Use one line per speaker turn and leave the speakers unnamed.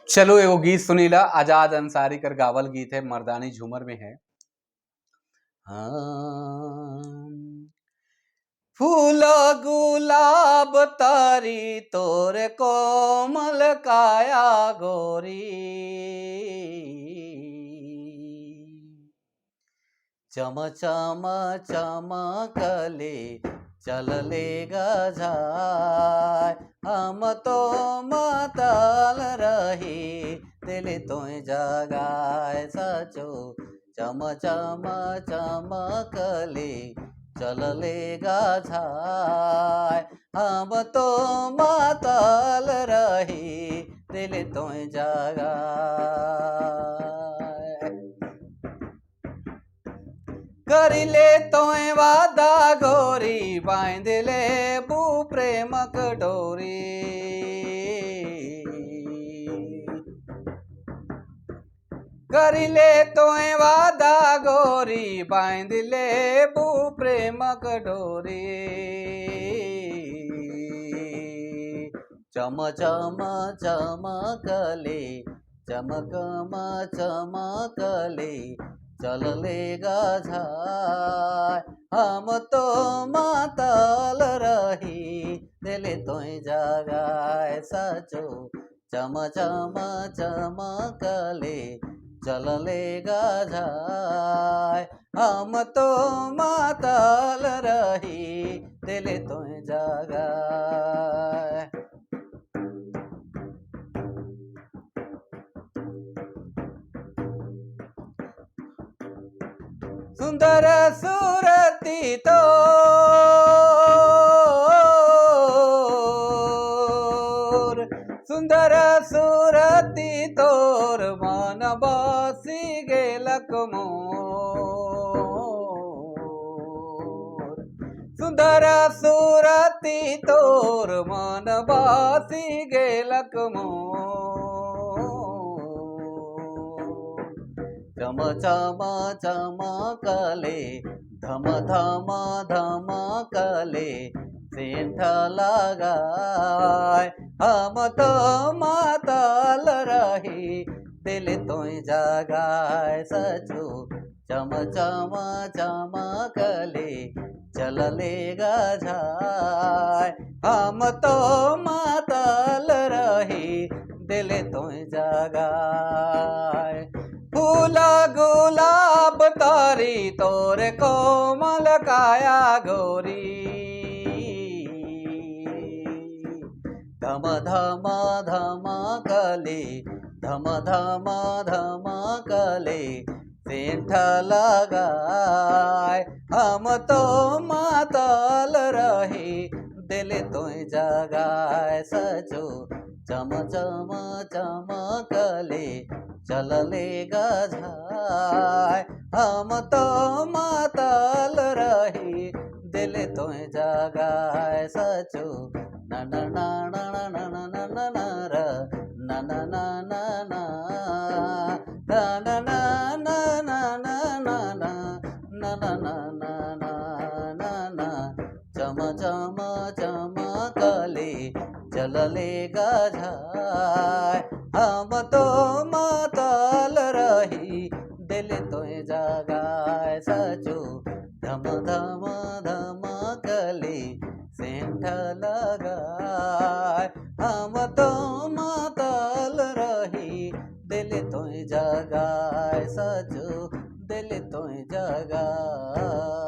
चलो एगो गीत सुनीला। आजाद अंसारी कर गावल गीत है, मर्दानी झूमर में है। हाँ, फूल गुलाब तारी तोर कोमल काया गोरी, चम चम चमकले चलले गजाय, हम तो माताल रही दिल तो जगाए सचो, चम चम चमकले चलले गजाय, हम तो माताल रही दिल तो जगाए। करिले तोय वादा गोरी बांध ले बू प्रेमक डोरी, करिले तोय वादा गोरी बांध ले बू प्रेमक डोरी, चम चम चमकले चमकम चमकले चलले गजाय, हम तो माताल रही दिल तो जगाए सचो, चम चम चमकले चलले गजाय, हम तो माताल रही दिल तो जगाए। सुंदर सूरती तो सुंदर सूरती तोर मन बसी गेलक मोर, सुंदर सूरती तोर मन बसी गेलक मोर, चम चम चमकले धम धम धमकले सेंठ लगाए, हम तो माताल रही दिल तो जगाए सचो, चम चम चमकले चलले गजाय, हम तो माताल रही दिल तो जगाए। फूल गुलाब तारी तोर कोमल काया गोरी, धम धम धमकले धम धम धमकले सेंठ लगाए, हम तो माताल रही दिल तो जगाए सचो, चम चम चमकले चलले गजाय, हम तो माताल रही दिल तो जगाए सचो, न न न न न न न न न र न न न न न न न न न न न न न न, चम चम चमकले चलले गजाय, हम तो माताल रही दिल तो जगाए सचो, धम धम धमकले सेंठ लगाए, हम तो माताल रही दिल तो जगाए सचो, दिल तो जगाए।